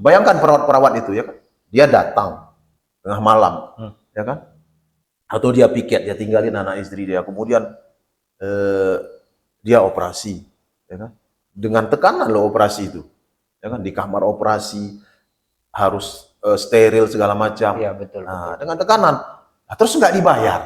bayangkan perawat-perawat itu ya kan, dia datang tengah malam, ya kan, atau dia piket, dia tinggalin anak istri dia, kemudian dia operasi, ya kan, dengan tekanan loh operasi itu, ya kan, di kamar operasi harus steril segala macam. Iya, betul, Nah, betul. dengan tekanan, nah, terus nggak dibayar.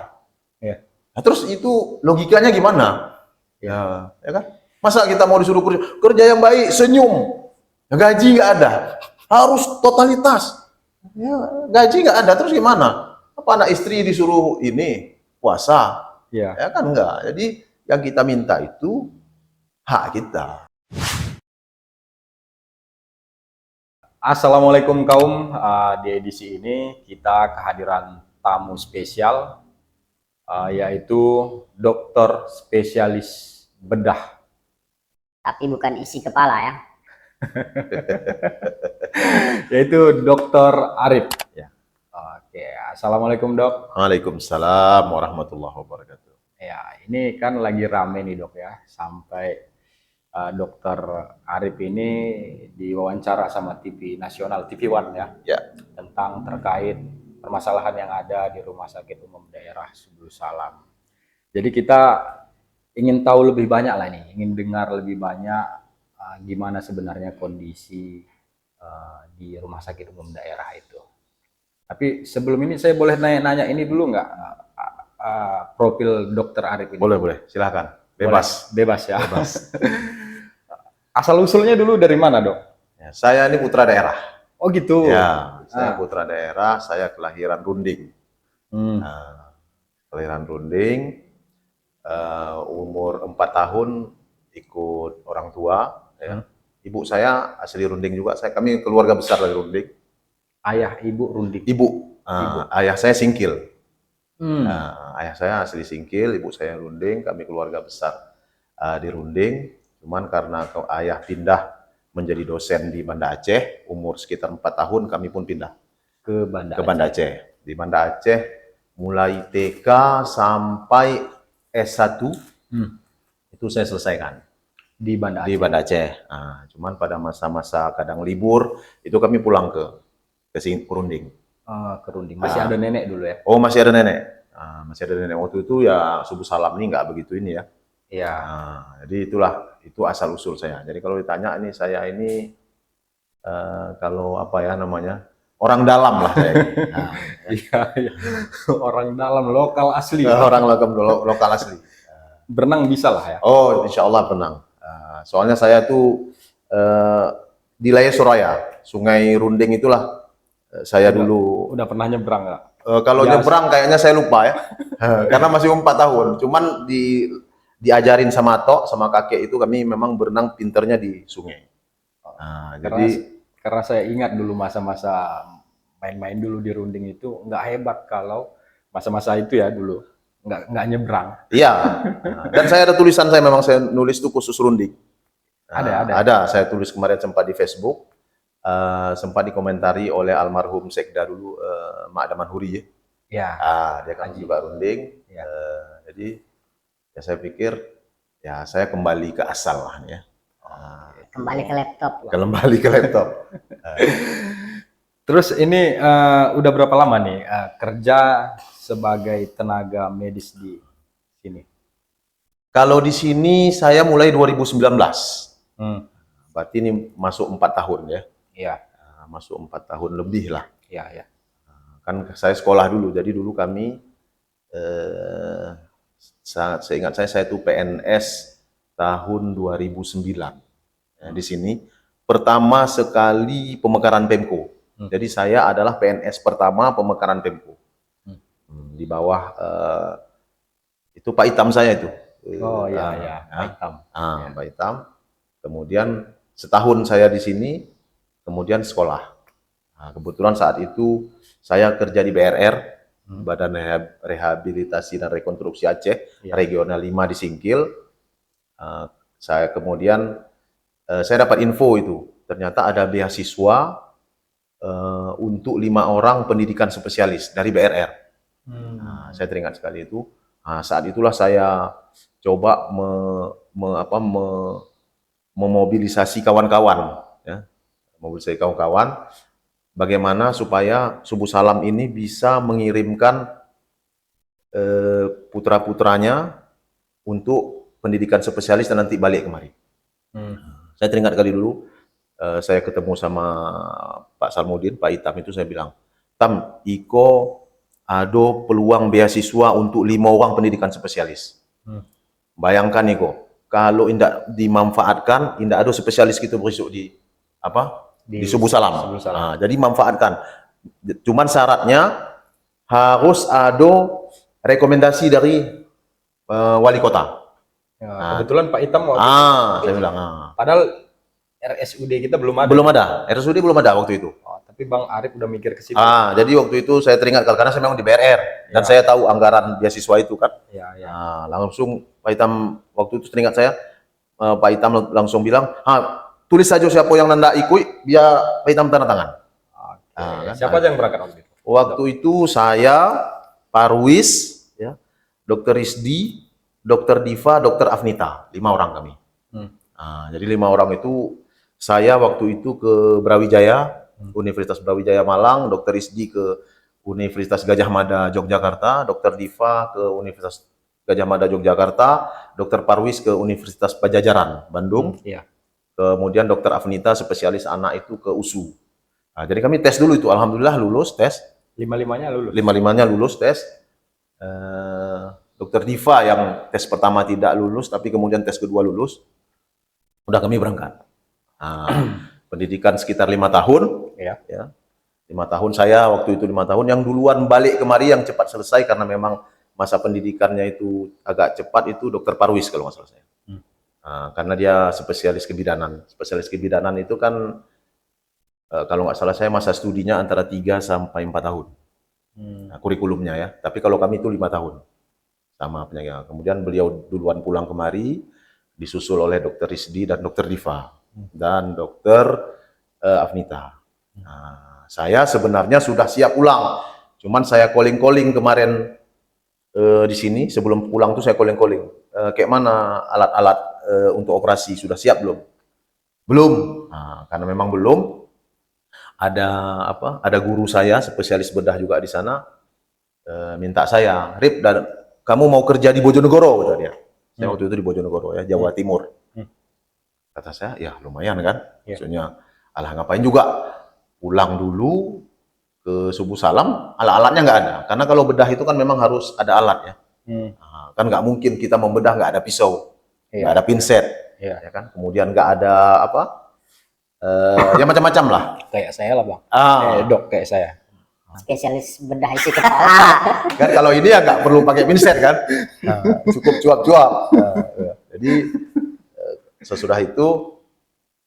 Iya. Nah, terus itu logikanya gimana? Ya kan? Masa kita mau disuruh kerja yang baik, senyum, gaji nggak ada, harus totalitas, ya, gaji nggak ada, terus gimana? Apa anak istri disuruh ini puasa? Iya. Ya kan enggak. Jadi yang kita minta itu hak kita. Assalamualaikum kaum, di edisi ini kita kehadiran tamu spesial, yaitu dokter spesialis bedah. Tapi bukan isi kepala ya. Yaitu Dokter Arif. Ya. Oke, assalamualaikum dok. Waalaikumsalam warahmatullahi wabarakatuh. Ya, ini kan lagi rame nih dok ya, sampai Dokter Arif ini diwawancara sama TV nasional, TV One ya, tentang terkait permasalahan yang ada di Rumah Sakit Umum Daerah Subul Salam. Jadi kita ingin tahu lebih banyak lah nih, ingin dengar lebih banyak gimana sebenarnya kondisi di Rumah Sakit Umum Daerah itu. Tapi sebelum ini saya boleh nanya-nanya ini dulu nggak, profil Dokter Arif ini? Boleh, silakan. Bebas. Bebas ya. Bebas. Asal usulnya dulu dari mana dok? Ya, saya ini putra daerah. Oh gitu. Ya, saya putra daerah. Saya kelahiran Runding. Nah, kelahiran Runding. Umur 4 tahun ikut orang tua. Ya. Ibu saya asli Runding juga. Kami keluarga besar dari Runding. Ayah ibu Runding. Ibu. Ayah saya Singkil. Ayah saya asli Singkil, ibu saya Runding. Kami keluarga besar di Runding. Cuman karena ayah pindah menjadi dosen di Banda Aceh, umur sekitar 4 tahun kami pun pindah ke Banda Aceh. Di Banda Aceh mulai TK sampai S1 itu saya selesaikan di Banda Aceh. Di Banda Aceh. Nah, cuman pada masa-masa kadang libur itu kami pulang ke Runding. Ke Runding. Masih ada nenek dulu ya? Oh, masih ada nenek. Masih ada nenek. Waktu itu ya Subul Salam ini nggak begitu ini ya. Iya. Jadi itu asal usul saya. Jadi kalau ditanya ini saya ini kalau apa ya namanya orang dalam lah saya. Iya. Orang dalam lokal asli. Orang lokal asli. Berenang bisa lah ya? Oh, insya Allah berenang. Soalnya saya tuh di Laya Suraya, Sungai Runding itulah saya dulu. Udah pernah nyebrang nggak? Kalau nyebrang kayaknya saya lupa ya, karena masih 4 tahun. Cuman diajarin sama Tok, sama kakek itu kami memang berenang pinternya di sungai. Karena saya ingat dulu masa-masa main-main dulu di Runding itu nggak hebat kalau masa-masa itu ya dulu nggak nyebrang. Iya. Dan saya ada tulisan saya memang saya nulis itu khusus Runding. Ada. Saya tulis kemarin sempat di Facebook, sempat dikomentari oleh almarhum Sekda dulu, Mak Daman Huri ya. Ya. Dia kan juga Runding. Ya. Jadi ya saya pikir ya saya kembali ke asal lah ya. Kembali ke laptop. Kembali ke laptop. Terus ini udah berapa lama nih kerja sebagai tenaga medis di sini? Kalau di sini saya mulai 2019. Berarti ini masuk 4 tahun ya. Iya. Masuk 4 tahun lebih lah. Iya. Kan saya sekolah dulu. Jadi dulu kami seingat saya itu PNS tahun 2009 ya, di sini pertama sekali pemekaran Pemko. Jadi saya adalah PNS pertama pemekaran Pemko. Di bawah itu Pak Itam saya itu. Oh iya, Pak Itam. Pak Itam. Kemudian setahun saya di sini, kemudian sekolah. Kebetulan saat itu saya kerja di BRR. Badan Rehabilitasi dan Rekonstruksi Aceh, Regional 5 di Singkil. Saya kemudian saya dapat info itu, ternyata ada beasiswa untuk 5 orang pendidikan spesialis dari BRR. Saya teringat sekali itu. Saat itulah saya coba memobilisasi kawan-kawan, ya, memobilisasi kawan-kawan, bagaimana supaya Subuh Salam ini bisa mengirimkan putra-putranya untuk pendidikan spesialis dan nanti balik kemari. Saya teringat kali dulu, saya ketemu sama Pak Salmudin, Pak Itam itu saya bilang, Tam, Iko ada peluang beasiswa untuk 5 orang pendidikan spesialis. Bayangkan Iko, kalau tidak dimanfaatkan, tidak ada spesialis kita besok di apa? Di Subuh Salam. Nah, jadi manfaatkan. Cuman syaratnya harus ada rekomendasi dari wali kota. Ya, kebetulan Pak Itam waktu Saya bilang. padahal RSUD kita belum ada. Belum ada. RSUD belum ada waktu itu. Tapi Bang Arif udah mikir ke situ. Jadi waktu itu saya teringat karena saya memang di BRR dan saya tahu anggaran beasiswa itu kan. Langsung Pak Itam waktu itu teringat saya, Pak Itam langsung bilang, tulis saja siapa yang nanda ikut, biar Pak Itam tanda tangan. Kan? Siapa aja yang berangkat waktu itu? Waktu itu saya, Parwis, ya, Dr. Rizdi, Dr. Diva, Dr. Afnita, 5 orang kami. Jadi 5 orang itu saya waktu itu ke Brawijaya, Universitas Brawijaya Malang, Dr. Rizdi ke Universitas Gajah Mada Yogyakarta, Dr. Diva ke Universitas Gajah Mada Yogyakarta, Dr. Parwis ke Universitas Pajajaran Bandung. Kemudian Dr. Afnita spesialis anak itu ke USU. Jadi kami tes dulu itu, alhamdulillah lulus tes. 5-5-nya lulus. 5-5-nya lulus tes. Dr. Diva yang tes pertama tidak lulus, tapi kemudian tes kedua lulus. Udah kami berangkat. Pendidikan sekitar 5 tahun. Ya. 5 tahun saya waktu itu 5 tahun. Yang duluan balik kemari yang cepat selesai karena memang masa pendidikannya itu agak cepat itu Dr. Parwis kalau nggak salah saya. Karena dia spesialis kebidanan. Spesialis kebidanan itu kan kalau nggak salah saya masa studinya antara 3 sampai 4 tahun. Kurikulumnya ya. Tapi kalau kami itu 5 tahun sama penjaga. Kemudian beliau duluan pulang kemari, disusul oleh Dr. Rizdi dan Dr. Diva dan Dr. Afnita. Saya sebenarnya sudah siap pulang, cuman saya calling-calling kemarin di sini sebelum pulang tuh saya calling-calling. Kayak mana alat-alat untuk operasi sudah siap belum? Belum, karena memang belum. Ada guru saya spesialis bedah juga di sana minta saya, Rip, kamu mau kerja di Bojonegoro, kata dia. Saya waktu itu di Bojonegoro ya, Jawa Timur. Kata saya, ya lumayan kan. Maksudnya, alah ngapain juga. Pulang dulu ke Subuh Salam, alat-alatnya nggak ada. Karena kalau bedah itu kan memang harus ada alat ya. Kan nggak mungkin kita membedah nggak ada pisau, nggak ada pinset, ya kan. Kemudian nggak ada ya macam-macam lah. Kayak saya lah Bang. Dok kayak saya. Spesialis bedah isi kepala. Kan kalau ini ya nggak perlu pakai pinset kan, cukup cuap-cuap. Jadi sesudah itu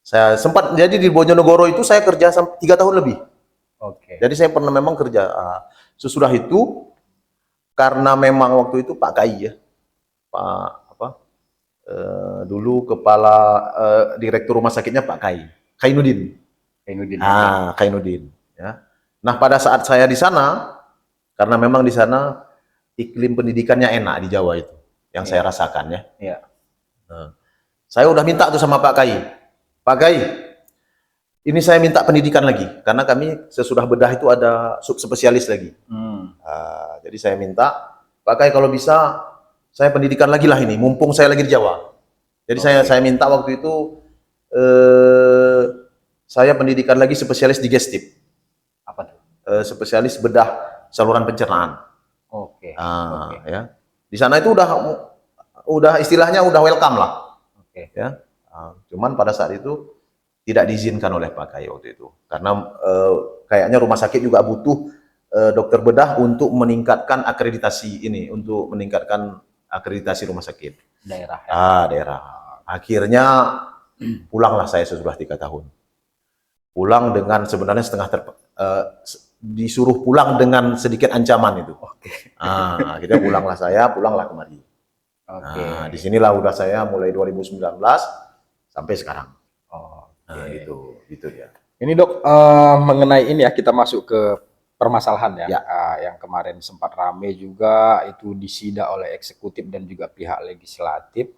saya sempat jadi di Bojonegoro itu saya kerja sampai 3 tahun lebih. Jadi saya pernah memang kerja. Sesudah itu karena memang waktu itu Pak Kai ya, dulu kepala direktur rumah sakitnya Pak Kainuddin. Kainuddin. Ya. Nah, pada saat saya di sana, karena memang di sana iklim pendidikannya enak di Jawa itu, yang saya rasakan ya. Saya udah minta tuh sama Pak Kai, ini saya minta pendidikan lagi, karena kami sesudah bedah itu ada subspesialis lagi. Jadi saya minta, Pak Kai kalau bisa, saya pendidikan lagi lah ini, mumpung saya lagi di Jawa. Jadi saya minta waktu itu, saya pendidikan lagi spesialis digestif. Apa tuh? Spesialis bedah saluran pencernaan. Ya. Di sana itu udah istilahnya udah welcome lah. Ya. Cuman pada saat itu tidak diizinkan oleh Pak Kai waktu itu. Karena kayaknya rumah sakit juga butuh dokter bedah untuk meningkatkan akreditasi ini, untuk meningkatkan akreditasi rumah sakit. Daerah. Daerah. Akhirnya pulanglah saya sesudah 3 tahun. Pulang dengan sebenarnya disuruh pulang dengan sedikit ancaman itu. Akhirnya pulanglah kemari. Disinilah udah saya mulai 2019 sampai sekarang. Gitu ya. Ini Dok, mengenai ini ya, kita masuk ke permasalahan ya. Yang kemarin sempat rame juga, itu disidak oleh eksekutif dan juga pihak legislatif.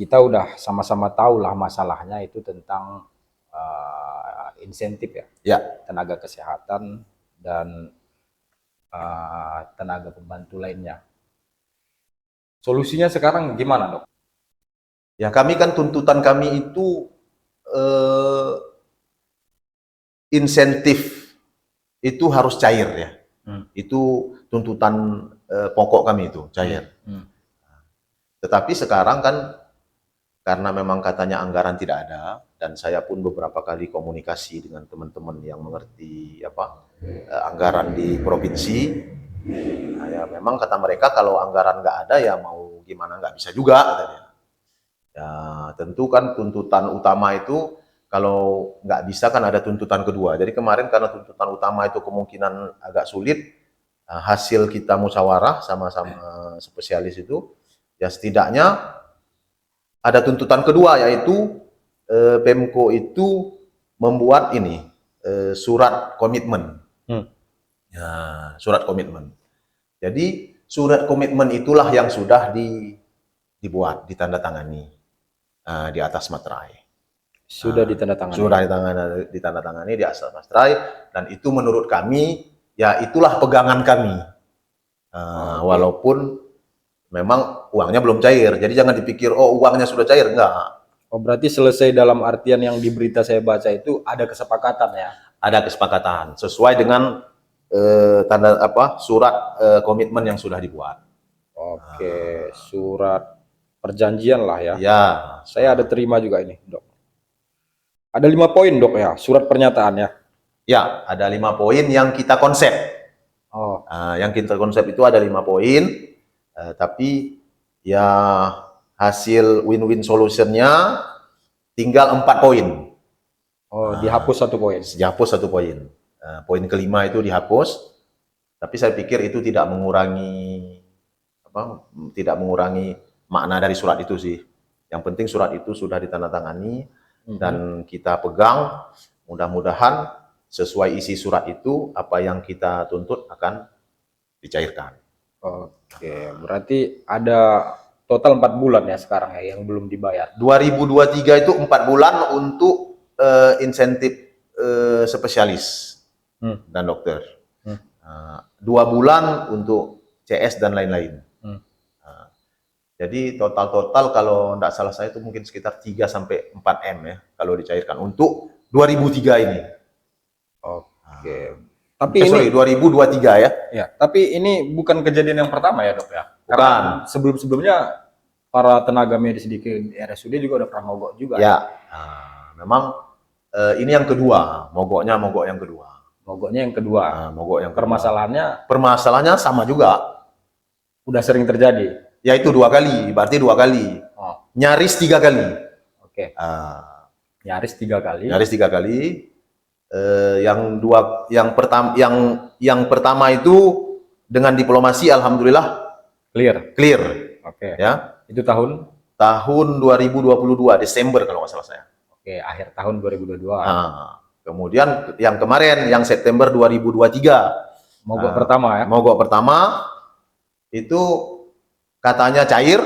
Kita udah sama-sama tahu lah masalahnya itu tentang insentif ya, Ya, tenaga kesehatan dan tenaga pembantu lainnya. Solusinya sekarang gimana, Dok? ya kami kan tuntutan kami itu eh, insentif itu harus cair ya. Itu tuntutan pokok kami itu cair. Tetapi sekarang kan karena memang katanya anggaran tidak ada, dan saya pun beberapa kali komunikasi dengan teman-teman yang mengerti anggaran di provinsi. Nah, ya memang kata mereka kalau anggaran nggak ada ya mau gimana nggak bisa juga katanya. Ya tentu kan tuntutan utama itu kalau nggak bisa kan ada tuntutan kedua. Jadi kemarin karena tuntutan utama itu kemungkinan agak sulit, hasil kita musyawarah sama-sama spesialis itu, ya setidaknya ada tuntutan kedua yaitu Pemko itu membuat ini surat komitmen. Ya, surat komitmen. Jadi surat komitmen itulah yang sudah dibuat, ditandatangani di atas materai. Sudah ditandatangani. Sudah ditandatangani di atas materai, dan itu menurut kami ya itulah pegangan kami. Walaupun memang uangnya belum cair, jadi jangan dipikir oh uangnya sudah cair, enggak. Oh berarti selesai dalam artian yang di berita saya baca itu ada kesepakatan ya? Ada kesepakatan sesuai dengan surat komitmen yang sudah dibuat. Oke, surat perjanjian lah ya. Ya, Saya ada terima juga ini, Dok. Ada 5 poin, Dok ya, surat pernyataannya. ya ada 5 poin yang kita konsep. Oh, Yang kita konsep itu ada 5 poin, tapi ya hasil win-win solutionnya tinggal 4 poin. oh dihapus 1 poin. Dihapus 1 poin. Poin kelima itu dihapus, tapi saya pikir itu tidak mengurangi makna dari surat itu sih. Yang penting surat itu sudah ditandatangani dan kita pegang. Mudah-mudahan sesuai isi surat itu apa yang kita tuntut akan dicairkan. Oke, berarti ada total 4 bulan ya sekarang ya yang belum dibayar. 2023 itu 4 bulan untuk insentif spesialis dan dokter. 2 bulan untuk CS dan lain-lain. Jadi total kalau tidak salah saya itu mungkin sekitar 3 sampai 4 M ya kalau dicairkan untuk 2003 ini. Oke. Tapi ini 2023 ya. ya, tapi ini bukan kejadian yang pertama ya, Dok ya. Bukan. Karena sebelum-sebelumnya para tenaga medis di RSUD juga udah pernah mogok juga. Ya. Memang ini yang kedua, mogok yang kedua. Mogoknya yang kedua. Mogok yang kedua. Permasalahannya sama juga. udah sering terjadi. Yaitu 2 kali, berarti 2 kali. Nyaris 3 kali. Oke. Nyaris 3 kali. Nyaris 3 kali. Yang pertama itu dengan diplomasi alhamdulillah clear. Oke. Ya. Itu tahun 2022 Desember kalau nggak salah saya. Oke, akhir tahun 2022. Kemudian yang kemarin yang September 2023 mogok pertama ya. Mogok pertama itu katanya cair.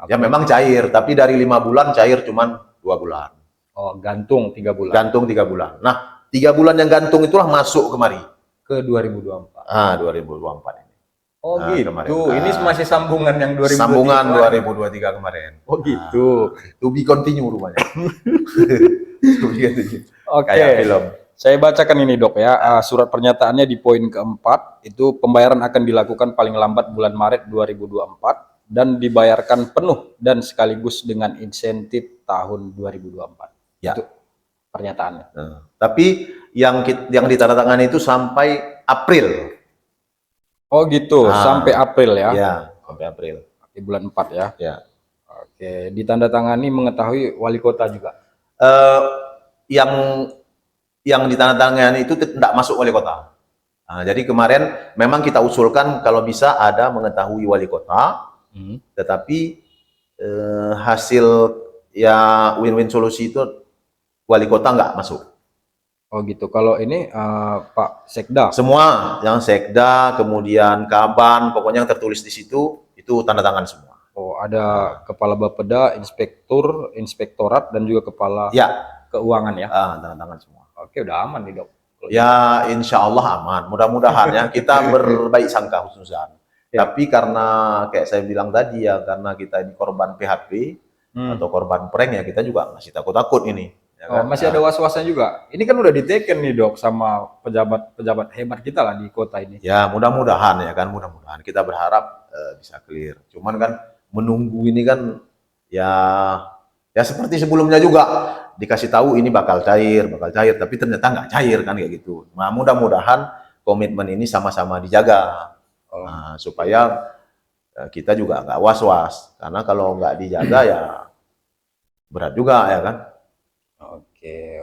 Ya memang cair, tapi dari 5 bulan cair cuman 2 bulan. Oh, gantung 3 bulan. Gantung 3 bulan. Nah, 3 bulan yang gantung itulah masuk kemari. Ke 2024. 2024 ini. Oh gitu. Kemarin. Ini masih sambungan yang 2023. Sambungan 2023 kemarin. Oh gitu. To be continue rupanya. Oke. Kayak film. Saya bacakan ini, Dok ya. Surat pernyataannya di poin keempat itu pembayaran akan dilakukan paling lambat bulan Maret 2024 dan dibayarkan penuh dan sekaligus dengan insentif tahun 2024. Ya. Itu pernyataannya. Tapi yang ditandatangani itu sampai April. Oh gitu, sampai April ya. Ya, sampai April. Di bulan 4 ya. Ya. Oke, ditandatangani mengetahui wali kota juga. Yang ditandatangani itu tidak masuk wali kota. Jadi kemarin memang kita usulkan kalau bisa ada mengetahui wali kota, tetapi hasil ya win-win solusi itu wali kota nggak masuk. Oh gitu. Kalau ini Pak Sekda. Semua yang Sekda, kemudian Kaban, pokoknya yang tertulis di situ itu tanda tangan semua. Oh, ada kepala Bapeda, inspektorat dan juga kepala ya keuangan ya. Tanda tangan semua. Oke, udah aman nih dok. Ya, insya Allah aman. Mudah-mudahan ya kita berbaik sangka khususan. Ya. Tapi karena kayak saya bilang tadi ya, karena kita ini korban PHP atau korban prank ya, kita juga masih takut-takut ini. Ya kan? Masih ada was-wasnya juga. Ini kan udah diteken nih dok sama pejabat-pejabat hebat kita lah di kota ini. Ya, mudah-mudahan ya kan, mudah-mudahan kita berharap bisa clear. Cuman kan menunggu ini kan ya seperti sebelumnya juga dikasih tahu ini bakal cair, tapi ternyata nggak cair kan kayak gitu. Nah, mudah-mudahan komitmen ini sama-sama dijaga supaya kita juga nggak was-was. Karena kalau nggak dijaga ya berat juga ya kan. Oke.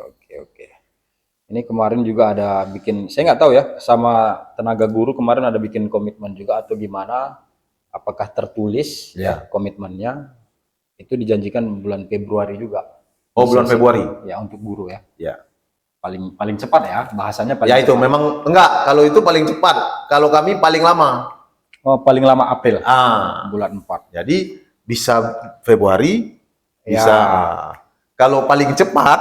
Ini kemarin juga ada bikin, saya nggak tahu ya, sama tenaga guru kemarin ada bikin komitmen juga atau gimana? Apakah tertulis ya komitmennya? Itu dijanjikan bulan Februari juga. Oh, bulan Februari. Ya, untuk guru ya. Ya. Paling cepat ya, bahasanya paling ya itu cepat. memang enggak, kalau itu paling cepat. Kalau kami paling lama. Oh, paling lama April. Bulan 4. Jadi bisa Februari, Ya. bisa kalau paling cepat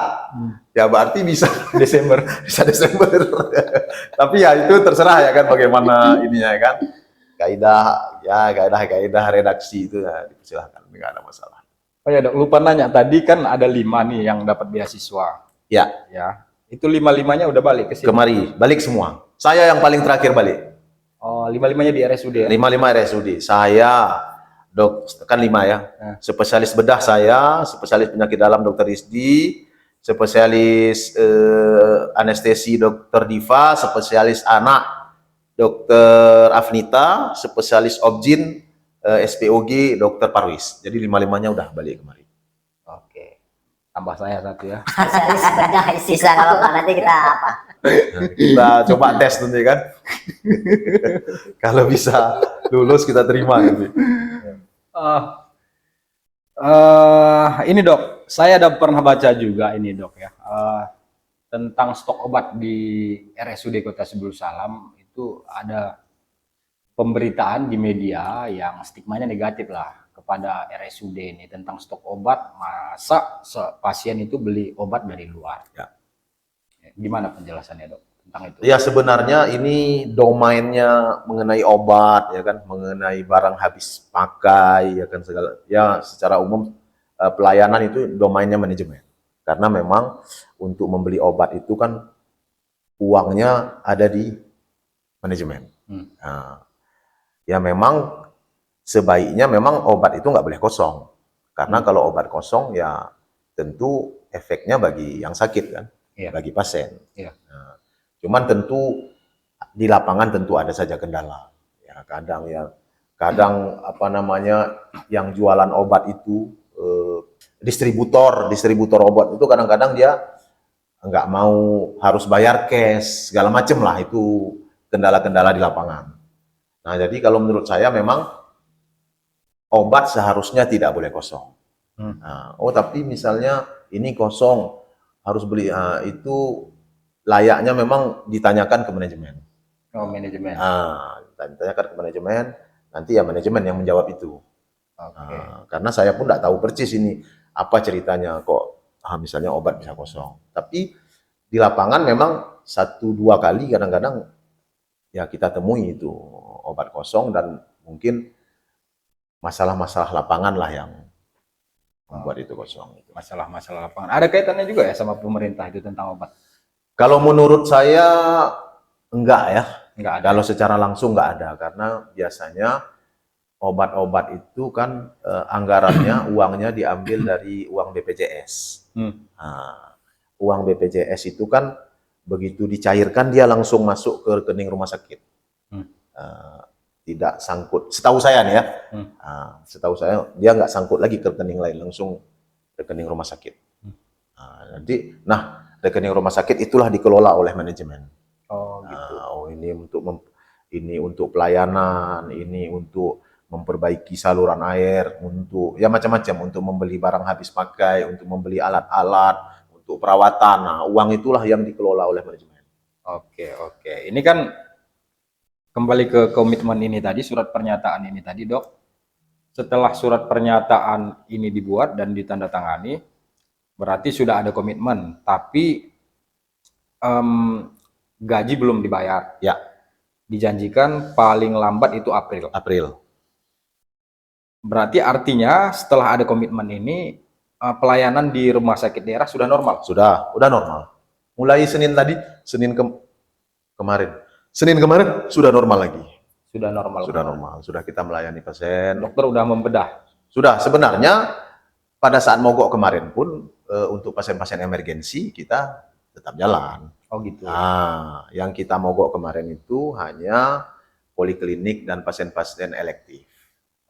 ya berarti bisa Desember. bisa Desember. Tapi ya itu terserah ya kan bagaimana ininya ya kan. Kaidah redaksi itu ya dipersilahkan, enggak ada masalah. Oh ya dok, lupa nanya tadi kan ada 5 nih yang dapat beasiswa. Ya. Itu 5-5-nya udah balik ke sini. Kemari, balik semua. Saya yang paling terakhir balik. Oh, 5-5-nya di RSUD ya? 5 RSUD. Saya kan 5 ya. Spesialis bedah saya, spesialis penyakit dalam Dr. Rizdi, spesialis anestesi Dr. Diva, spesialis anak Dr. Afnita, spesialis obgyn SPOG Dr. Parwis. Jadi 5-5-nya udah balik kemarin. Oke. Tambah saya satu ya. Spesialis bedah sisa kalau nanti kita apa? Kita coba tes nanti kan. Kalau bisa lulus kita terima gitu. Ini dok, saya ada pernah baca juga ini dok ya, tentang stok obat di RSUD Kota Sebul Salam itu ada pemberitaan di media yang stigmanya negatif lah kepada RSUD ini tentang stok obat. Masa pasien itu beli obat dari luar? Ya. Gimana penjelasannya dok tentang itu? Ya sebenarnya ini domainnya mengenai obat ya kan, mengenai barang habis pakai ya kan, segala ya secara umum pelayanan itu domainnya manajemen. Karena memang untuk membeli obat itu kan uangnya ada di manajemen. Nah, ya memang sebaiknya memang obat itu nggak boleh kosong. Karena kalau obat kosong ya tentu efeknya bagi yang sakit kan, bagi pasien. Nah, cuman tentu di lapangan tentu ada saja kendala. Ya kadang apa namanya yang jualan obat itu distributor obat itu kadang-kadang dia nggak mau harus bayar cash segala macem lah, itu kendala-kendala di lapangan. Nah jadi kalau menurut saya memang obat seharusnya tidak boleh kosong. Nah, tapi misalnya ini kosong harus beli, itu layaknya memang ditanyakan ke manajemen. Manajemen. Ditanyakan ke manajemen, nanti ya manajemen yang menjawab itu. Karena saya pun tidak tahu persis ini apa ceritanya kok misalnya obat bisa kosong. Tapi di lapangan memang 1-2 kali kadang-kadang ya kita temui itu obat kosong, dan mungkin masalah-masalah lapangan lah yang membuat itu kosong. Masalah-masalah lapangan. Ada kaitannya juga ya sama pemerintah itu tentang obat? Kalau menurut saya enggak ya. Enggak ada. Kalau secara langsung enggak ada, karena biasanya obat-obat itu kan anggarannya, uangnya diambil dari uang BPJS. Nah, uang BPJS itu kan begitu dicairkan dia langsung masuk ke rekening rumah sakit. Tidak sangkut, setahu saya nih ya. Setahu saya dia nggak sangkut lagi ke rekening lain, langsung rekening rumah sakit. Rekening rumah sakit itulah dikelola oleh manajemen. Gitu. Ini untuk pelayanan, ini untuk memperbaiki saluran air, untuk ya macam-macam, untuk membeli barang habis pakai, untuk membeli alat-alat, untuk perawatan. Nah, uang itulah yang dikelola oleh manajemen. Oke. Ini kan kembali ke komitmen ini tadi, surat pernyataan ini tadi, Dok. Setelah surat pernyataan ini dibuat dan ditandatangani, Berarti sudah ada komitmen, tapi gaji belum dibayar. Ya, Dijanjikan paling lambat itu April. April. Berarti artinya setelah ada komitmen ini, pelayanan di rumah sakit daerah sudah normal. Udah normal. Mulai Senin tadi, kemarin. Senin kemarin sudah normal lagi. Sudah normal. Sudah normal. Sudah kita melayani pasien. Dokter udah membedah. Sudah, sebenarnya pada saat mogok kemarin pun untuk pasien-pasien emergensi kita tetap jalan. Oh gitu. Nah, yang kita mogok kemarin itu hanya poliklinik dan pasien-pasien elektif.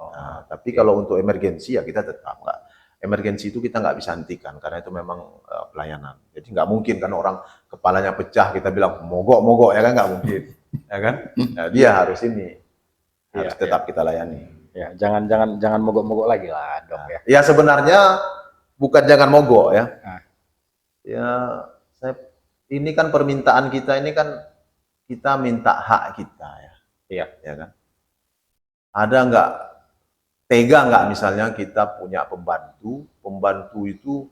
Nah, tapi kalau untuk emergensi ya kita tetap nggak. Emergensi itu kita nggak bisa hentikan karena itu memang pelayanan. Jadi nggak mungkin kan orang kepalanya pecah kita bilang mogok ya kan, nggak mungkin, ya kan? Nah, dia harus harus tetap kita layani. Ya, jangan mogok-mogok lagi lah, Dok ya. Ya sebenarnya bukan jangan mogok ya. Nah. Ya ini kan permintaan kita ini kan kita minta hak kita ya. Iya. Ya kan? Ada nggak tega nggak misalnya kita punya pembantu itu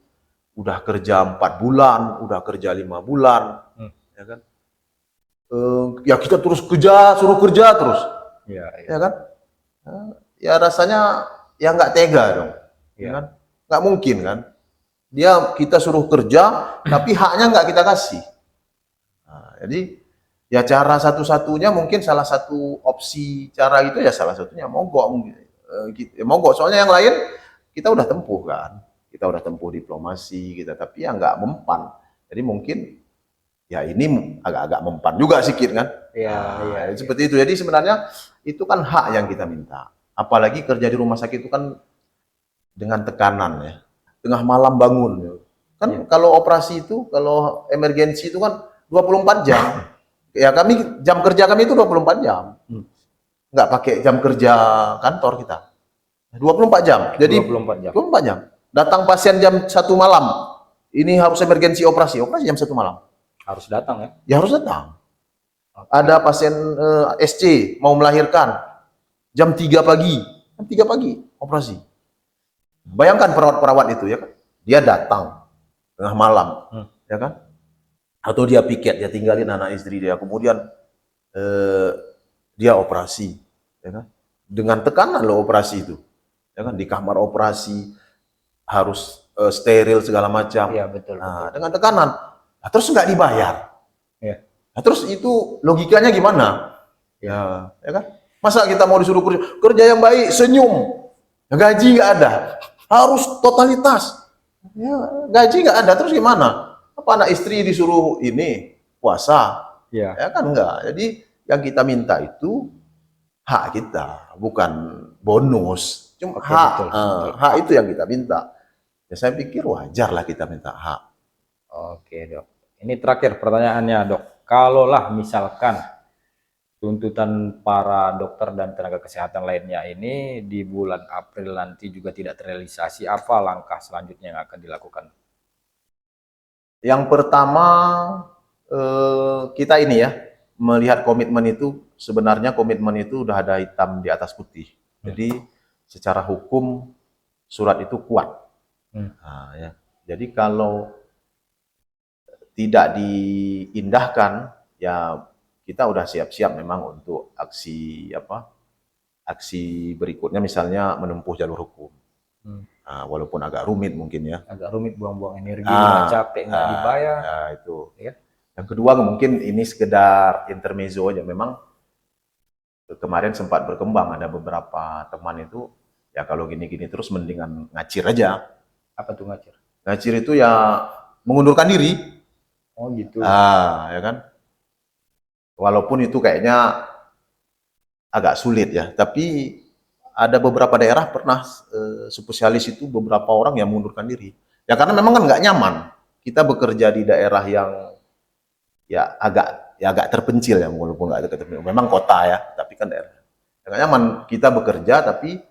udah kerja 4 bulan, udah kerja 5 bulan, ya kan? Ya kita terus suruh kerja terus, ya kan? Ya rasanya ya nggak tega dong, ya kan? Nggak mungkin kan? Kita suruh kerja, tapi haknya nggak kita kasih. Nah, jadi ya cara satu-satunya mungkin salah satu opsi cara itu ya salah satunya mogok mungkin. Mogok soalnya yang lain kita udah tempuh kan, kita udah tempuh diplomasi kita, tapi ya nggak mempan. Jadi mungkin ya ini agak-agak mempan juga sedikit kan. Iya. Seperti itu. Jadi sebenarnya itu kan hak yang kita minta. Apalagi kerja di rumah sakit itu kan dengan tekanan ya. Tengah malam bangun kan. Kalau operasi itu, kalau emergensi itu kan 24 jam. Ya jam kerja kami itu 24 jam. Nggak pakai jam kerja kantor kita. 24 jam. Jadi 24 jam. Datang pasien jam 1 malam. Ini harus emergensi operasi jam 1 malam. Harus datang ya? Ya harus datang. Ada pasien SC mau melahirkan jam 3 pagi. Jam 3 pagi operasi. Bayangkan perawat-perawat itu ya kan. Dia datang tengah malam, ya kan? Atau dia piket, dia tinggalin anak istri dia, kemudian dia operasi, ya kan? Dengan tekanan loh operasi itu, ya kan? Di kamar operasi harus steril segala macam. Iya betul. Nah, dengan tekanan, nah, terus nggak dibayar. Ya. Nah, terus itu logikanya gimana? Ya kan? Masa kita mau disuruh kerja yang baik, senyum, gaji nggak ada, harus totalitas. Ya, gaji nggak ada, terus gimana? Apa anak istri disuruh ini puasa? Ya kan enggak. Jadi yang kita minta itu hak kita, bukan bonus. Cuma hak, betul. Hak itu yang kita minta. Ya saya pikir wajar lah kita minta hak. Oke Dok. Ini terakhir pertanyaannya Dok. Kalaulah misalkan tuntutan para dokter dan tenaga kesehatan lainnya ini di bulan April nanti juga tidak terrealisasi, apa langkah selanjutnya yang akan dilakukan? Yang pertama kita ini ya melihat komitmen itu, sebenarnya komitmen itu udah ada hitam di atas putih. Jadi secara hukum surat itu kuat. Nah, ya. Jadi kalau tidak diindahkan ya kita udah siap-siap memang untuk aksi berikutnya, misalnya menempuh jalur hukum. Nah, walaupun agak rumit mungkin ya. Agak rumit, buang-buang energi, capek nggak dibayar. Ya, itu. Ya. Yang kedua mungkin ini sekedar intermezzo aja. Memang kemarin sempat berkembang, ada beberapa teman itu ya kalau gini-gini terus mendingan ngacir aja. Apa tuh ngacir? Ngacir itu ya mengundurkan diri. Oh gitu. Ya kan. Walaupun itu kayaknya agak sulit ya, tapi ada beberapa daerah pernah spesialis itu beberapa orang yang mengundurkan diri. Ya karena memang kan nggak nyaman. Kita bekerja di daerah yang ya agak terpencil ya, walaupun nggak terpencil. Memang kota ya, tapi kan daerah. Nggak nyaman kita bekerja tapi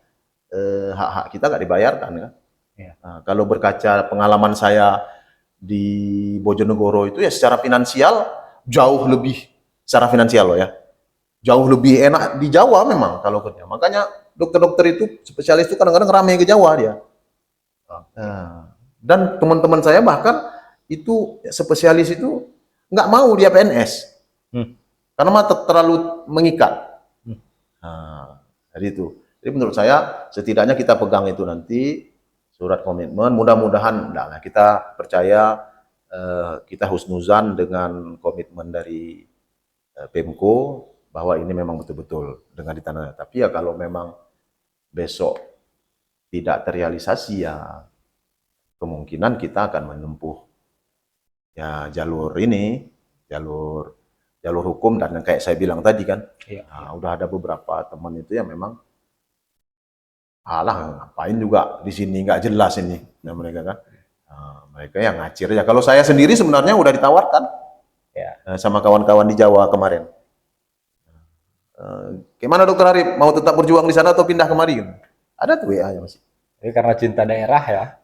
hak-hak kita nggak dibayarkan kan. Ya. Nah, kalau berkaca pengalaman saya di Bojonegoro itu ya secara finansial jauh lebih. Secara finansial loh ya, jauh lebih enak di Jawa memang kalau kerja. Makanya dokter-dokter itu spesialis itu kadang-kadang ramai ke Jawa dia. Nah, Dan teman-teman saya bahkan itu spesialis itu nggak mau dia PNS. Karena mah terlalu mengikat. Nah, jadi itu. Jadi menurut saya setidaknya kita pegang itu nanti surat komitmen. Mudah-mudahan, enggak lah, kita percaya kita husnuzan dengan komitmen dari Pemko bahwa ini memang betul-betul dengan ditandatangani. Tapi ya kalau memang besok tidak terrealisasi ya kemungkinan kita akan menempuh ya jalur ini, jalur hukum dan yang kayak saya bilang tadi kan. Nah, udah ada beberapa teman itu yang memang alah ngapain juga di sini nggak jelas ini, nah, mereka kan. Mereka yang ngacir ya. Kalau saya sendiri sebenarnya udah ditawarkan sama kawan-kawan di Jawa kemarin. Gimana Dokter Arif, mau tetap berjuang di sana atau pindah kemari? Ada tuh WA-nya masih. Jadi karena cinta daerah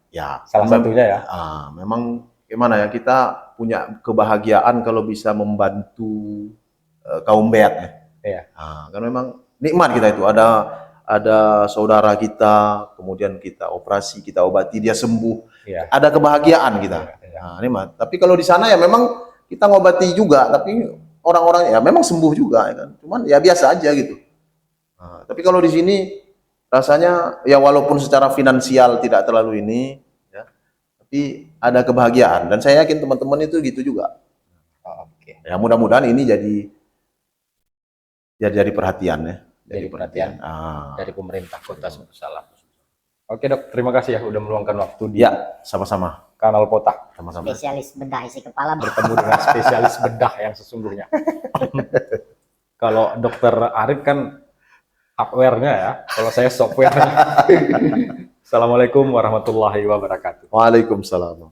ya, salah memang, satunya ya. Memang gimana ya, kita punya kebahagiaan kalau bisa membantu kaum beat ya. Kan memang nikmat kita itu, ada saudara kita, kemudian kita operasi, kita obati, dia sembuh. Ada kebahagiaan kita. Nikmat. Tapi kalau di sana ya memang kita ngobati juga, tapi orang-orang ya memang sembuh juga ya kan. Cuman ya biasa aja gitu. Tapi kalau di sini rasanya ya walaupun secara finansial tidak terlalu ini ya, tapi ada kebahagiaan dan saya yakin teman-teman itu gitu juga. Ya mudah-mudahan ini jadi perhatian ya. Jadi perhatian dari pemerintah Kota Salam. Oke Dok, terima kasih ya udah meluangkan waktu di sama-sama Kanal Potak. Sama-sama. Spesialis bedah isi kepala. Bertemu dengan spesialis bedah yang sesungguhnya. Kalau Dokter Arif kan hardware-nya ya, kalau saya software. Assalamualaikum warahmatullahi wabarakatuh. Waalaikumsalam.